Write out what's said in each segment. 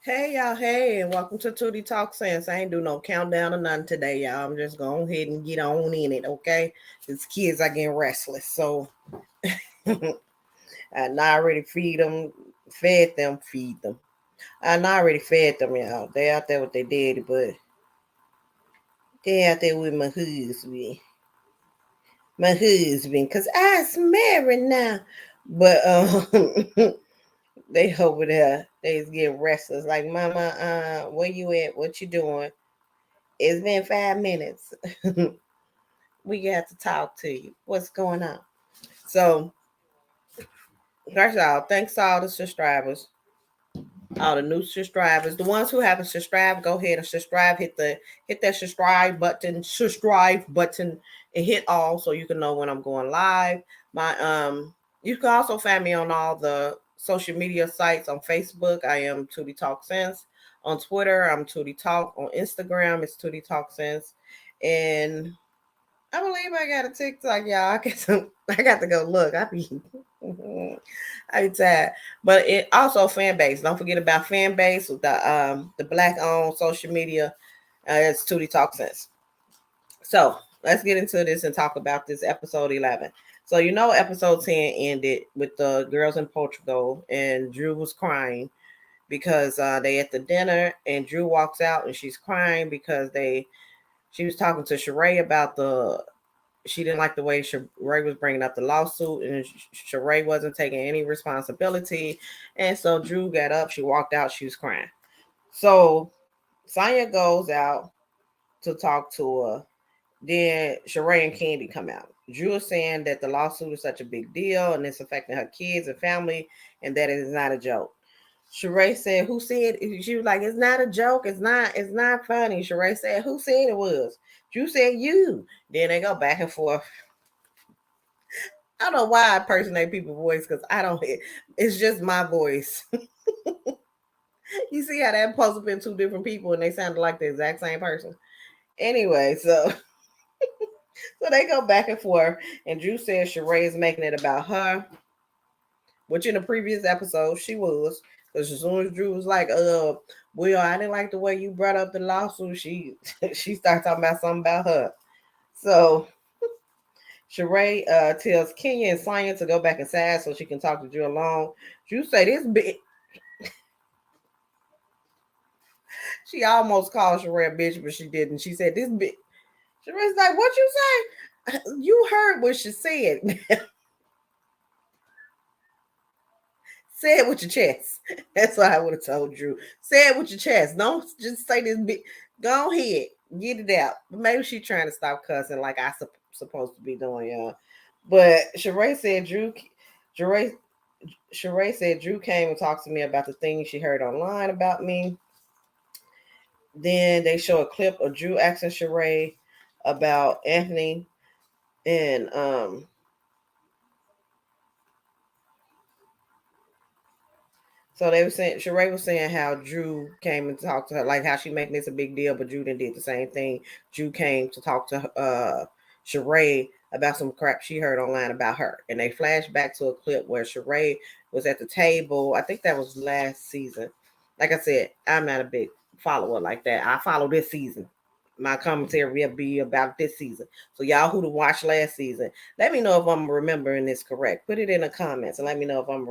Hey y'all, hey, and welcome to Tootie Talk Sense. I ain't do no countdown or nothing today, y'all. I'm just going ahead and get on in it, okay? These kids are getting restless, so I already feed them. I already fed them, y'all. They out there with their daddy, but they out there with my husband, cause I's married now. But they over there, they's getting restless. Like, Mama, where you at? What you doing? It's been 5 minutes. We got to talk to you. What's going on? So, first of all, thanks to all the subscribers, all the new subscribers. The ones who haven't subscribed, go ahead and subscribe. Hit that subscribe button, and hit all so you can know when I'm going live. My You can also find me on all the social media sites. On Facebook, I am Tootie Talk Sense. On Twitter, I'm Tootie Talk. On Instagram, it's Tootie Talk Sense. And I believe I got a TikTok, y'all. I got to go look. I be tired. But it also fan base. Don't forget about fan base with the black owned social media. It's Tootie Talk Sense. So let's get into this and talk about this episode 11. So episode 10 ended with the girls in Portugal and Drew was crying because they at the dinner and Drew walks out and she's crying because she was talking to Sheree about she didn't like the way Sheree was bringing up the lawsuit, and Sheree wasn't taking any responsibility. And so Drew got up, she walked out, she was crying. So Sonya goes out to talk to her. Then Sheree and Candy come out. Drew is saying that the lawsuit is such a big deal and it's affecting her kids and family, and that it is not a joke. Sheree said, "Who said?" She was like, "It's not a joke. It's not funny." Sheree said, "Who said it was?" Drew said, "You." Then they go back and forth. I don't know why I personate people's voice because I don't. It's just my voice. You see how that supposed to been two different people and they sounded like the exact same person. Anyway, so they go back and forth, and Drew says Sheree is making it about her, which in the previous episode she was. Because as soon as Drew was like, Will, I didn't like the way you brought up the lawsuit, she she started talking about something about her. So Sheree tells Kenya and Sonya to go back inside so she can talk to Drew alone. Drew say this bitch. She almost called Sheree a bitch, but she didn't. She said this bitch. Sheree's like, what you say? You heard what she said. Say it with your chest. That's what I would have told Drew. Say it with your chest. Don't just say this bitch. Go ahead. Get it out. But maybe she's trying to stop cussing like I supposed to be doing, y'all. But Sheree Sheree said Drew came and talked to me about the things she heard online about me. Then they show a clip of Drew asking Sheree about Anthony, and so they were saying Sheree was saying how Drew came and talked to her, like how she making this a big deal, but Drew did the same thing. Drew came to talk to Sheree about some crap she heard online about her, and they flashed back to a clip where Sheree was at the table. I think that was last season. Like I said, I'm not a big follower like that. I follow this season. My commentary will be about this season. So y'all who watched last season, let me know if I'm remembering this correct. Put it in the comments and let me know if I'm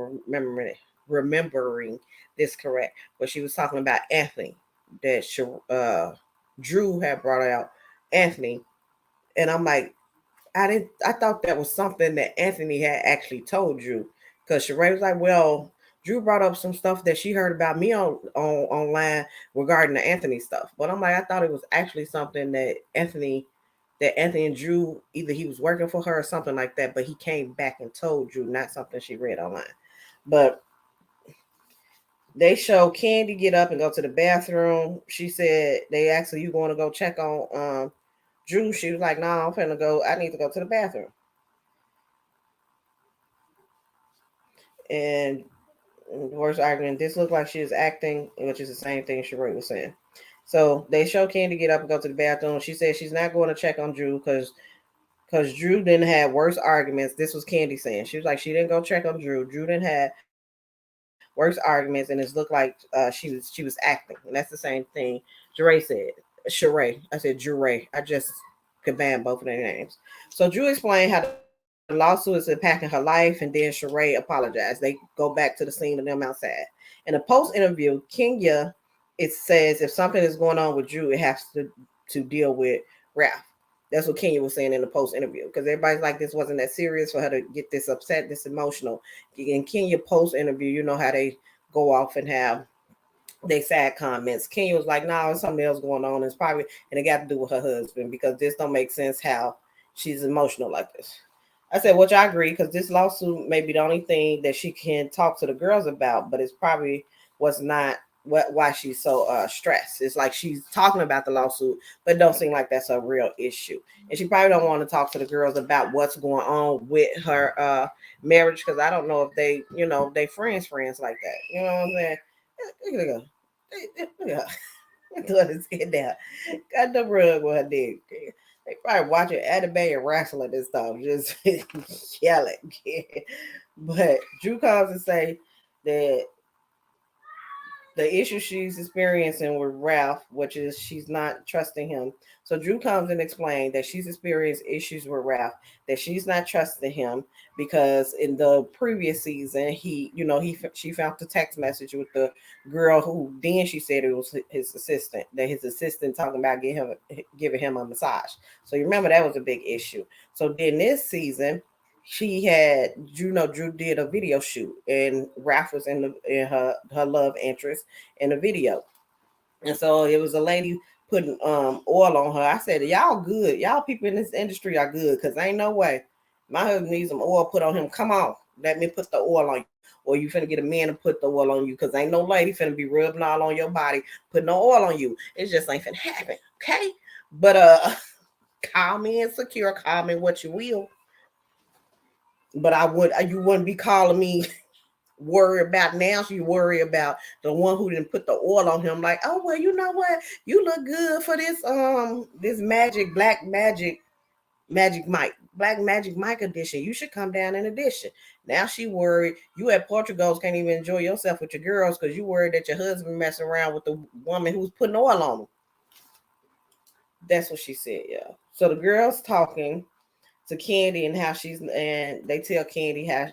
remembering this correct. But she was talking about Anthony that Drew had brought out Anthony, and I'm like, I thought that was something that Anthony had actually told Drew, because Sheree was like, well, Drew brought up some stuff that she heard about me on online regarding the Anthony stuff. But I'm like, I thought it was actually something that Anthony and Drew, either he was working for her or something like that, but he came back and told Drew, not something she read online. But they show Candy get up and go to the bathroom. She said they asked her, "You going to go check on Drew?" She was like, "No, I'm finna go. I need to go to the bathroom." And worst argument, this looked like she was acting, which is the same thing Sheree was saying. So they show Candy get up and go to the bathroom. She said she's not going to check on Drew because Drew didn't have worse arguments. This was Candy saying. She was like, she didn't go check on Drew. Drew didn't have worse arguments, and it's looked like she was acting, and that's the same thing Sheree said. Sheree, I said Jure. I just combined both of their names. So Drew explained how the lawsuit is impacting her life, and then Sheree apologized. They go back to the scene of them outside. In a post interview, Kenya, it says if something is going on with Drew, it has to deal with Ralph. That's what Kenya was saying in the post interview, because everybody's like, this wasn't that serious for her to get this upset, this emotional. In Kenya post interview, you know how they go off and have they sad comments. Kenya was like, no, it's something else going on. It's probably, and it got to do with her husband, because this don't make sense how she's emotional like this. I said, which I agree, because this lawsuit may be the only thing that she can talk to the girls about, but it's probably was not why she's so stressed. It's like she's talking about the lawsuit, but it don't seem like that's a real issue. And she probably don't want to talk to the girls about what's going on with her marriage, because I don't know if they, they friends like that. You know what I'm saying? Look at her. Look at her. Doing his head down. Got the rug with her dick. They probably watching anime and wrestling and stuff, just yelling. But Drew comes and say that the issue she's experiencing with Ralph, which is she's not trusting him. So Drew comes and explains that she's experienced issues with Ralph, that she's not trusting him because in the previous season, she found the text message with the girl who then she said it was his assistant, that his assistant talking about giving him a massage. So you remember that was a big issue. So then this season, she had Drew did a video shoot, and Ralph was in her love interest in the video. And so it was a lady putting oil on her. I said, y'all good. Y'all people in this industry are good, because ain't no way my husband needs some oil put on him. Come on, let me put the oil on you. Or you finna get a man to put the oil on you, because ain't no lady finna be rubbing all on your body, putting no oil on you. It just ain't finna happen. Okay? But call me insecure, call me what you will. But you wouldn't be calling me worry about now. You worry about the one who didn't put the oil on him. Like, oh well, you know what? You look good for this Black Magic Mike edition. You should come down in edition. Now she worried you at Portugal's can't even enjoy yourself with your girls because you worried that your husband messing around with the woman who's putting oil on him. That's what she said, yeah. So the girls talking to Candy and and they tell Candy how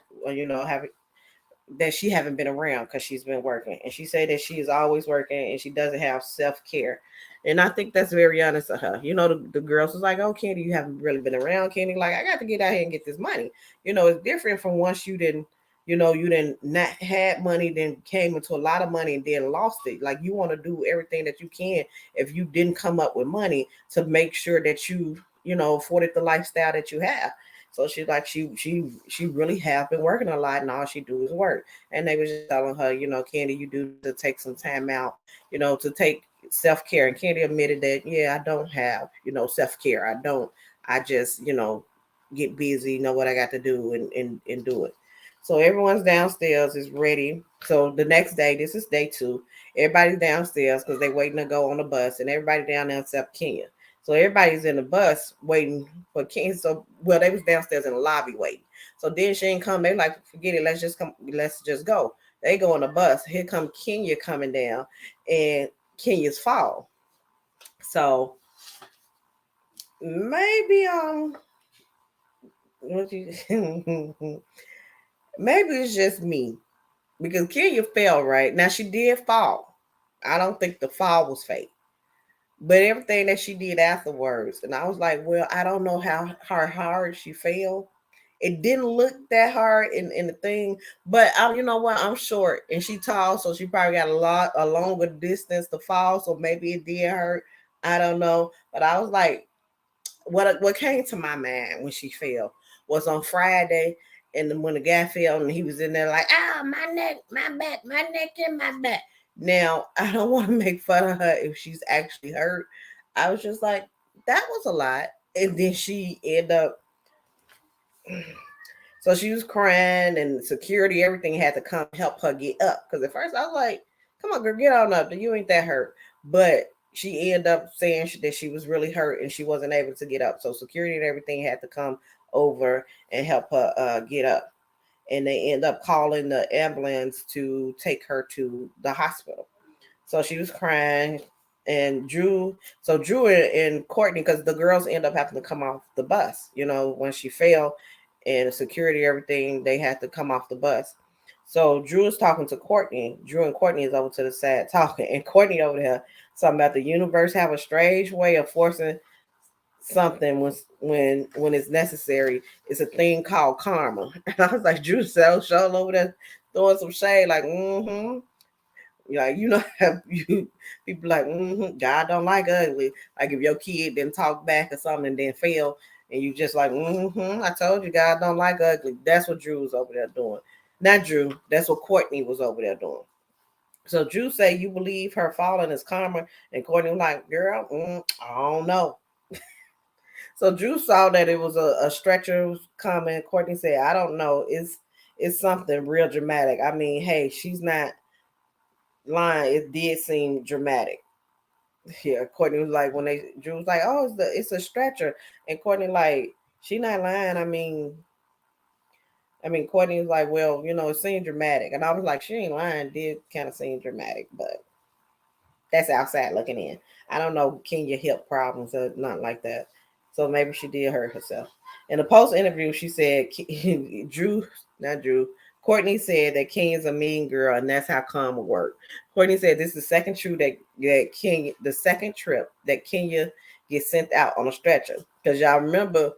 that she haven't been around because she's been working, and she said that she is always working and she doesn't have self-care. And I think that's very honest of her. The girls was like, oh Candy, you haven't really been around. Candy, like, I got to get out here and get this money. It's different from once you didn't not had money, then came into a lot of money and then lost it. Like, you want to do everything that you can if you didn't come up with money to make sure that you afforded the lifestyle that you have. So she's like, she really have been working a lot, and all she do is work. And they was just telling her, Candy, you do to take some time out, to take self-care. And Candy admitted that, yeah, I don't have, self-care. I don't. I just, get busy, know what I got to do and do it. So everyone's downstairs is ready. So the next day, this is day 2. Everybody's downstairs because they waiting to go on the bus, and everybody down there except Kenya. So everybody's in the bus waiting for Kenya. So, well, they was downstairs in the lobby waiting. So then she ain't come. They like, forget it. Let's just go. They go on the bus. Here come Kenya coming down, and Kenya's fall. So maybe maybe it's just me, because Kenya fell right. Now she did fall. I don't think the fall was fake. But everything that she did afterwards, and I was like, well, I don't know how hard she fell. It didn't look that hard in the thing, but you know what? I'm short and she tall, so she probably got a longer distance to fall. So maybe it did hurt. I don't know, but I was like, what came to my mind when she fell was on Friday, and then when the guy fell and he was in there like, my neck, my back, my neck, and my back. Now, I don't want to make fun of her if she's actually hurt. I was just like, that was a lot. And then she ended up, so she was crying, and security, everything had to come help her get up. Because at first I was like, come on, girl, get on up. You ain't that hurt. But she ended up saying that she was really hurt and she wasn't able to get up. So security and everything had to come over and help her get up. and they end up calling the ambulance to take her to the hospital. So she was crying, and Drew and Courtney, because the girls end up having to come off the bus. When she fell, and security, everything, they had to come off the bus. So Drew is talking to Courtney. Drew and Courtney is over to the side talking, and Courtney over there talking about the universe have a strange way of forcing something when it's necessary. It's a thing called karma. And I was like, Drew so over there throwing some shade, like, like, how you people like, God don't like ugly. Like if your kid didn't talk back or something and then fail, and you just like, I told you God don't like ugly. That's what Drew was over there doing. Not Drew. That's what Courtney was over there doing. So Drew say, you believe her falling is karma, and Courtney was like, girl, I don't know. So Drew saw that it was a stretcher coming. Courtney said, I don't know. It's something real dramatic. I mean, hey, she's not lying. It did seem dramatic. Yeah, Courtney was like, Drew was like, oh, it's a stretcher, and Courtney like, she not lying. I mean, Courtney was like, well, it seemed dramatic, and I was like, she ain't lying. Did kind of seem dramatic, but that's outside looking in. I don't know Kenya hip problems or nothing like that, so maybe she did hurt herself. In the post interview, she said, not Drew. Courtney said that Kenya's a mean girl, and that's how karma work. Courtney said this is the second trip that Kenya gets sent out on a stretcher. Because y'all remember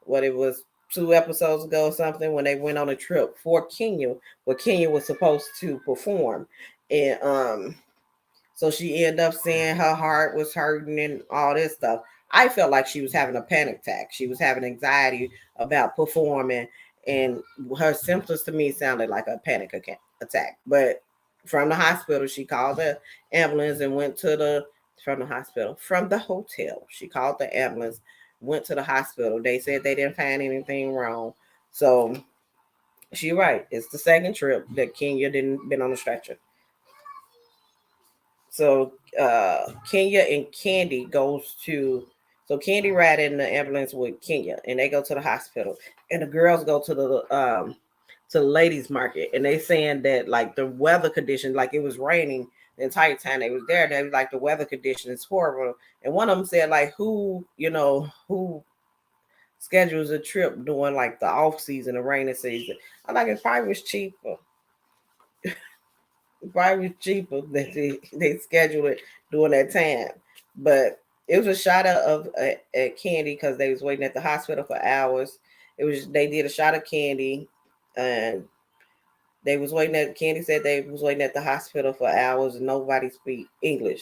what it was 2 episodes ago or something, when they went on a trip for Kenya, where Kenya was supposed to perform. And so she ended up saying her heart was hurting and all this stuff. I felt like she was having a panic attack. She was having anxiety about performing, and her symptoms to me sounded like a panic attack. But from the hospital, she called the ambulance and went to from the hotel. She called the ambulance, went to the hospital. They said they didn't find anything wrong. So she right. It's the second trip that Kenya didn't been on a stretcher. So Kenya and Candy Candy ride in the ambulance with Kenya, and they go to the hospital, and the girls go to the ladies market, and they saying that like the weather conditions, like it was raining the entire time they was there. They was like, the weather condition is horrible, and one of them said like, who schedules a trip during like the off season, the rainy season. I like, it probably was cheaper. Probably cheaper that they scheduled it during that time. But it was a shot of candy, because they was waiting at the hospital for hours. They did a shot of candy, and they was waiting at Candy said they was waiting at the hospital for hours, and nobody speak English.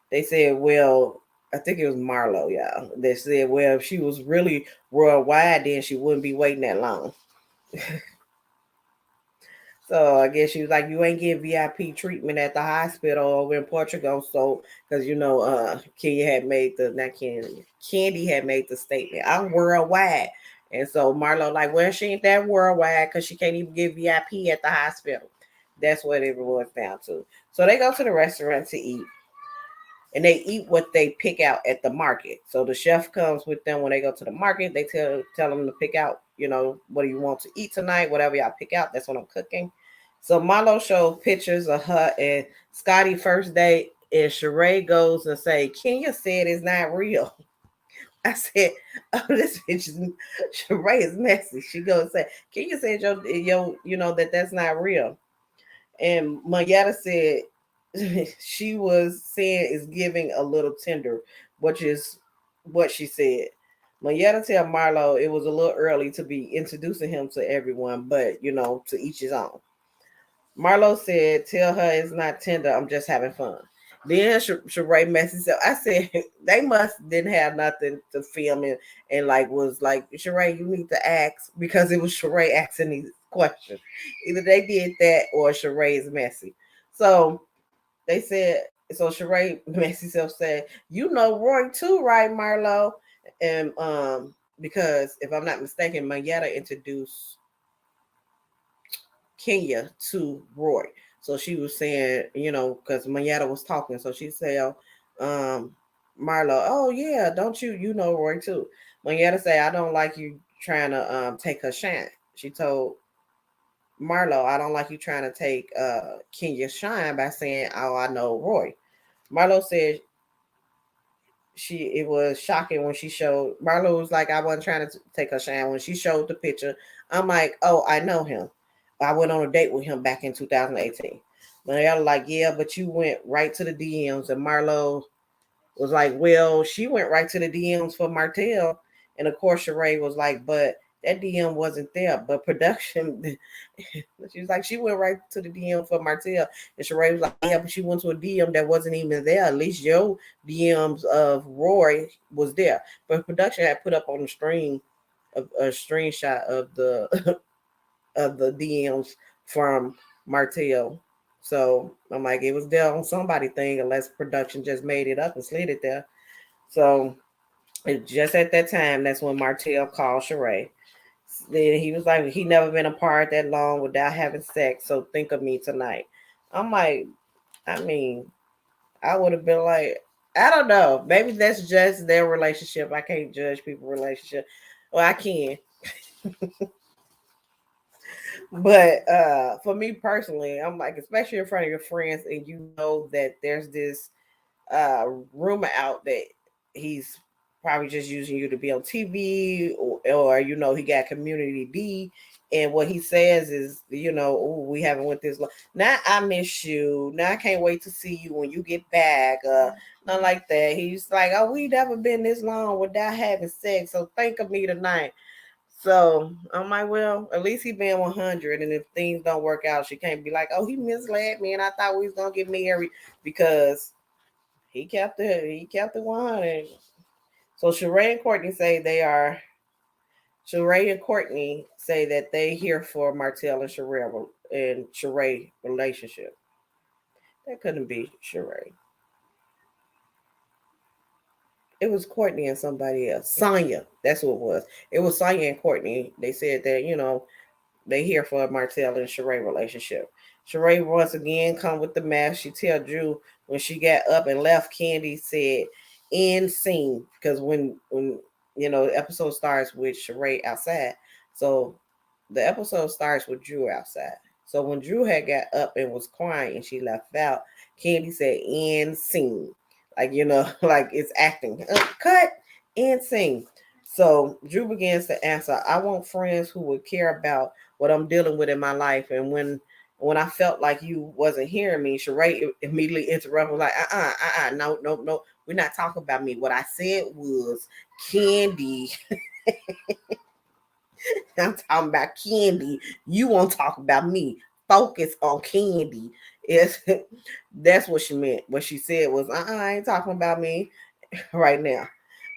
They said, well, I think it was Marlo, y'all. They said, well, if she was really worldwide, then she wouldn't be waiting that long. So I guess she was like, you ain't getting VIP treatment at the hospital over in Portugal. So, because Candy had made the statement, I'm worldwide. And so Marlo like, well, she ain't that worldwide because she can't even get VIP at the hospital. That's what it was down to. So they go to the restaurant to eat, and they eat what they pick out at the market. So the chef comes with them when they go to the market. They tell them to pick out, what do you want to eat tonight? Whatever y'all pick out, that's what I'm cooking. So Marlo showed pictures of her and Scotty first date, and Sheree goes and say, Kenya said it's not real. I said, oh, this bitch Sheree is messy. She goes and say, Kenya said that's not real. And Mayetta said she was saying is giving a little tender, which is what she said. Mayetta tell Marlo it was a little early to be introducing him to everyone, but to each his own. Marlo said, tell her it's not tender, I'm just having fun. Then Sheree messaged up. I said they must didn't have nothing to film it, and like was like, Sheree, you need to ask, because it was Sheree asking these questions. Either they did that or Sheree is messy. So they said, so Sheree messy self said, Roy too, right, Marlo? And because if I'm not mistaken, Mayetta introduced Kenya to Roy. So she was saying, because Mayetta was talking. So she said, Marlo, oh yeah, don't you know Roy too? Mayetta say, I don't like you trying to take her shine. She told Marlo, I don't like you trying to take Kenya's shine by saying, "Oh, I know Roy." Marlo said it was shocking when she showed. Marlo was like, I wasn't trying to take her shine when she showed the picture. I'm like, oh, I know him. I went on a date with him back in 2018. But they're like, yeah, but you went right to the DMs, and Marlo was like, well, she went right to the DMs for Martell. And of course, Sheree was like, but that DM wasn't there. But production, she was like, she went right to the DM for Martell. And Sheree was like, yeah, but she went to a DM that wasn't even there. At least your DMs of Roy was there. But production had put up on the screen a screenshot of the of the DMs from Martell. So I'm like, it was there on somebody thing, unless production just made it up and slid it there. So just at that time, that's when Martell called Sheree. Then he was like, he never been apart that long without having sex. So think of me tonight. I'm like, I mean, I would have been like, I don't know. Maybe that's just their relationship. I can't judge people's relationship. Well, I can. But for me personally, I'm like, especially in front of your friends, and you know that there's this rumor out that he's probably just using you to be on TV, or you know, he got community D, and what he says is, you know, oh, we haven't went this long. Now I miss you. Now I can't wait to see you when you get back. Nothing like that. He's like, oh, we never been this long without having sex. So think of me tonight. So I'm like, well, at least he been 100, and if things don't work out, she can't be like, oh, he misled me, and I thought we was gonna get married, because he kept the 100. So Sheree and Courtney say that they here for Martell and Sheree relationship. That couldn't be Sheree. It was Courtney and somebody else. Sonya. That's what it was. It was Sonya and Courtney. They said that, they here for a Martell and Sheree relationship. Sheree once again come with the mess. She tell Drew when she got up and left, Candy said end scene. Because when the episode starts with Sheree outside. So the episode starts with Drew outside. So when Drew had got up and was crying and she left out, Candy said end scene. Like, like it's acting. Cut, end scene. So Drew begins to answer, I want friends who would care about what I'm dealing with in my life. And when I felt like you wasn't hearing me, Sheree immediately interrupted, like, no, we're not talking about me. What I said was Candy. I'm talking about Candy. You won't talk about me. Focus on Candy. It's that's what she meant. What she said was, I ain't talking about me right now.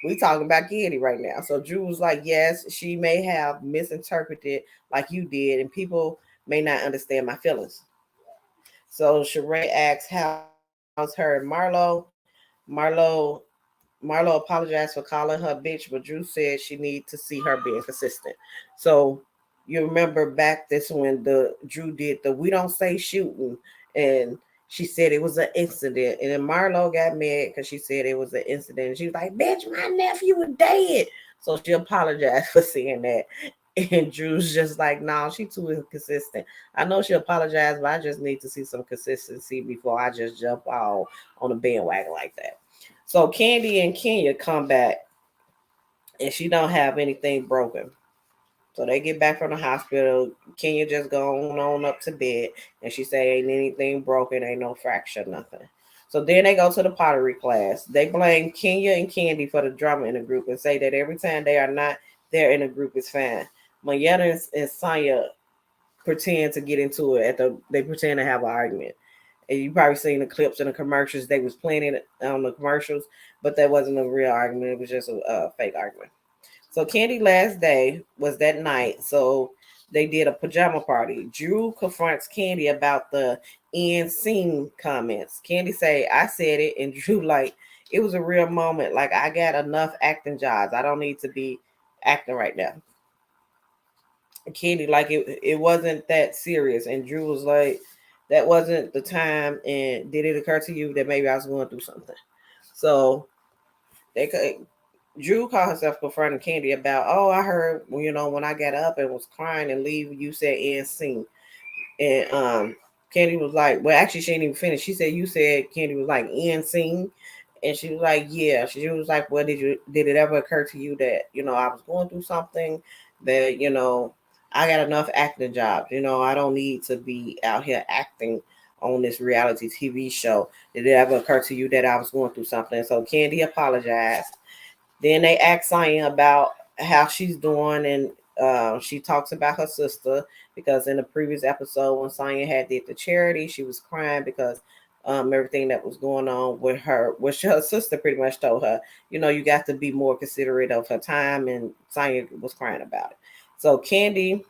We talking about Candy right now. So Drew was like, yes, she may have misinterpreted like you did, and people may not understand my feelings. So Sheree asks, how's her and Marlo Marlo apologized for calling her bitch, but Drew said she need to see her being consistent. So you remember back this when the Drew did the we don't say shooting, and she said it was an incident, and then Marlo got mad because she said it was an incident. And she was like, "Bitch, my nephew was dead." So she apologized for saying that. And Drew's just like, no, she too inconsistent. I know she apologized, but I just need to see some consistency before I just jump all on the bandwagon like that. So Candy and Kenya come back, and she don't have anything broken. So they get back from the hospital. Kenya just going on up to bed, and she say ain't anything broken, ain't no fracture, nothing. So then they go to the pottery class. They blame Kenya and Candy for the drama in the group and say that every time they are not there in the group is fine. Mayetta and Sonya pretend to get into it they pretend to have an argument. And you probably seen the clips and the commercials. They was playing it on the commercials, but that wasn't a real argument. It was just a fake argument. So Candy last day was that night. So they did a pajama party. Drew confronts Candy about the end scene comments. Candy say, I said it, and Drew like, it was a real moment. Like, I got enough acting jobs. I don't need to be acting right now. Candy like it wasn't that serious, and Drew was like, that wasn't the time. And did it occur to you that maybe I was going through something? So they could. Drew called herself confronting Candy about, oh, I heard, when I got up and was crying and leave, you said end scene. And Candy was like, well, actually, she didn't even finish. She said, you said Candy was like, in scene. And she was like, yeah. She was like, well, did it ever occur to you that, I was going through something that, I got enough acting jobs. I don't need to be out here acting on this reality TV show. Did it ever occur to you that I was going through something? So Candy apologized. Then they asked Sonya about how she's doing, and she talks about her sister because in the previous episode when Sonya had did the charity, she was crying because everything that was going on with her, which her sister pretty much told her, you got to be more considerate of her time, and Sonya was crying about it. So Candy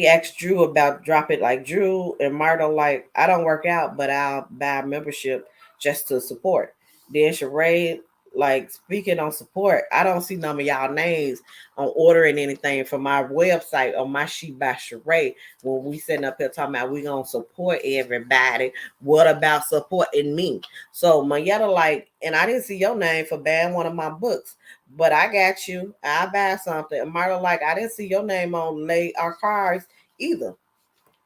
asked Drew about drop it like Drew and Marta like, I don't work out, but I'll buy a membership just to support. Then Sheree, like speaking on support, I don't see none of y'all names on ordering anything from my website on my sheet by Sheree when we sitting up here talking about we gonna support everybody. What about supporting me? So Mayetta like, and I didn't see your name for buying one of my books. But I got you. I buy something. And Marta, like, I didn't see your name on lay our cars either.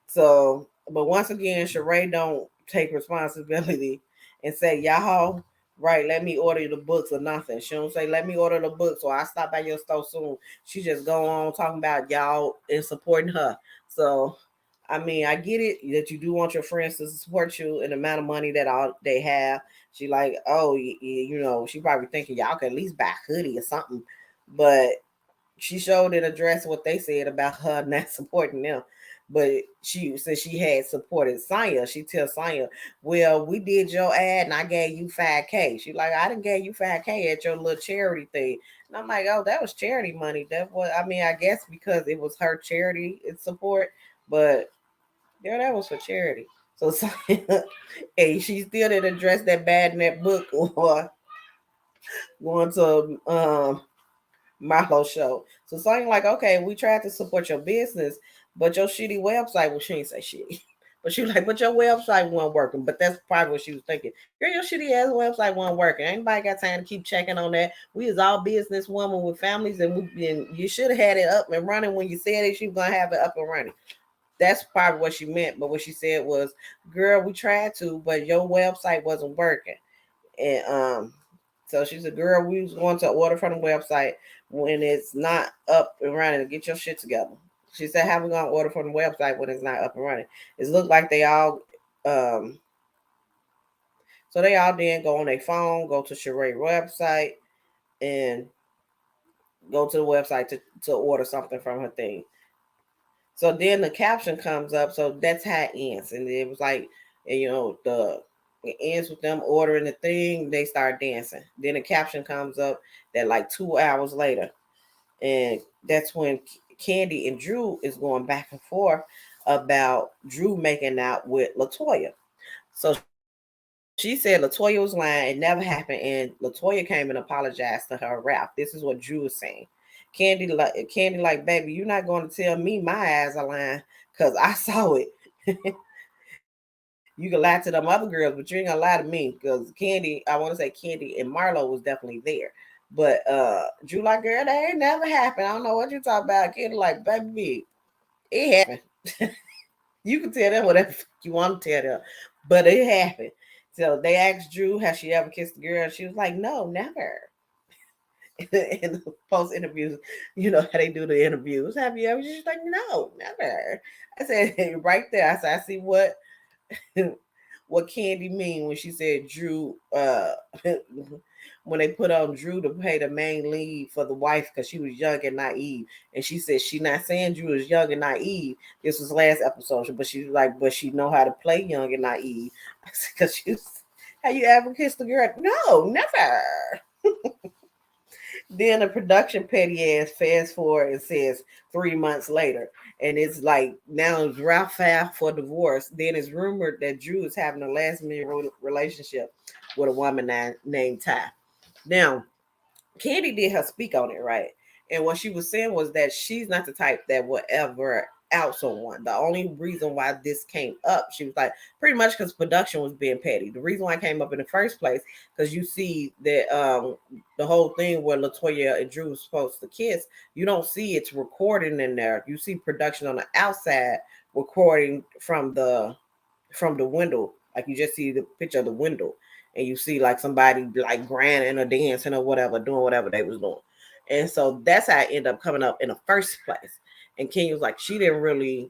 So, but once again, Sheree don't take responsibility and say, y'all, right, let me order the books or nothing. She don't say, let me order the books or I stop by your store soon. She just go on talking about y'all and supporting her. So, I mean, I get it that you do want your friends to support you in the amount of money that all they have. She like, oh, she probably thinking y'all can at least buy a hoodie or something. But she showed and addressed what they said about her not supporting them. But she said she had supported Sonya. She tells Sonya, well, we did your ad and I gave you 5K. She like, I didn't gave you 5K at your little charity thing. And I'm like, oh, that was charity money. That was, I mean, I guess because it was her charity and support, but yeah, that was for charity. So Sonya, hey, she still didn't address that bad in that book or going to Milo show. So saying like, okay, we tried to support your business, but your shitty website, well, she didn't say shitty. But she was like, but your website wasn't working. But that's probably what she was thinking. Girl, your shitty ass website wasn't working. Anybody got time to keep checking on that? We is all business women with families, and you should have had it up and running when you said that you were gonna have it up and running. That's probably what she meant. But what she said was, girl, we tried to, but your website wasn't working. And so she said, girl, we was going to order from the website when it's not up and running. Get your shit together. She said, how we gonna order from the website when it's not up and running? It looked like they all so they all then go on their phone, go to Sheree website and go to the website to order something from her thing. So then the caption comes up. So that's how it ends. And it was like, it ends with them ordering the thing. They start dancing. Then the caption comes up that like 2 hours later. And that's when Candy and Drew is going back and forth about Drew making out with Latoya. So she said Latoya was lying. It never happened. And Latoya came and apologized to her rap. This is what Drew was saying. Candy like, baby, you're not going to tell me my eyes are lying because I saw it. You can lie to them other girls, but you ain't gonna lie to me because Candy, I want to say Candy and Marlo was definitely there. But Drew like, girl, that ain't never happened. I don't know what you talking about. Candy like, baby, it happened. You can tell them whatever you want to tell them, but it happened. So they asked Drew, has she ever kissed a girl? She was like, no, never. In the post interviews, you know how they do the interviews. Have you ever? She's like, no, never. I said right there. I said, I see what Candy mean when she said Drew. When they put on Drew to pay the main lead for the wife because she was young and naive, and she said she not saying Drew is young and naive. This was last episode, but she was like, but she know how to play young and naive because she was. Have you ever kissed a girl? No, never. Then the production petty ass fast forward and says 3 months later. And it's like now it's Ralph filed for divorce. Then it's rumored that Drew is having a last minute relationship with a woman named Ty. Now, Candy did her speak on it, right? And what she was saying was that she's not the type that will ever out someone. The only reason why this came up, she was like, pretty much because production was being petty. The reason why it came up in the first place, because you see that the whole thing where Latoya and Drew was supposed to kiss, you don't see it's recording in there. You see production on the outside recording from the window. Like you just see the picture of the window, and you see like somebody like grinding or dancing or whatever, doing whatever they was doing. And so that's how it ended up coming up in the first place. And Kenya was like, she didn't really,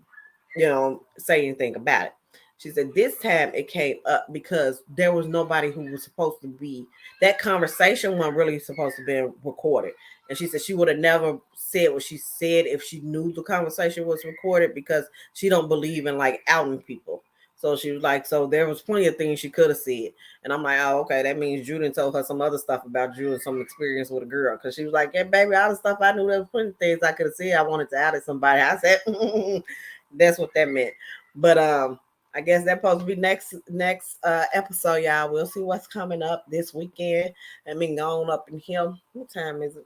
say anything about it. She said this time it came up because there was nobody who was supposed to be, that conversation wasn't really supposed to be recorded. And she said she would have never said what she said if she knew the conversation was recorded, because she don't believe in like outing people. So she was like, so there was plenty of things she could have said. And I'm like, oh, okay, that means Juden told her some other stuff about Drew and some experience with a girl. Because she was like, yeah, baby, all the stuff I knew, there was plenty of things I could have said. I wanted to out at somebody. I said, that's what that meant. But I guess that's supposed to be next episode, y'all. We'll see what's coming up this weekend. I mean, going up in here. What time is it?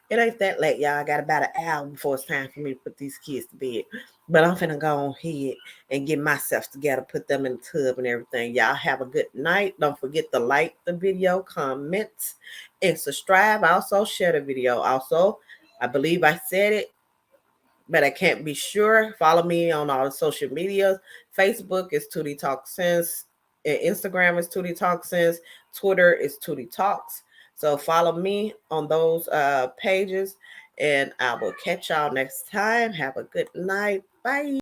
It ain't that late, y'all. I got about an hour before it's time for me to put these kids to bed. But I'm finna go on ahead and get myself together, put them in the tub and everything. Y'all have a good night. Don't forget to like the video, comment, and subscribe. Also, share the video. Also, I believe I said it, but I can't be sure. Follow me on all the social medias. Facebook is Tootie Talk Sense. Instagram is Tootie Talk Sense. Twitter is Tootie Talks. So follow me on those pages, and I will catch y'all next time. Have a good night. Bye.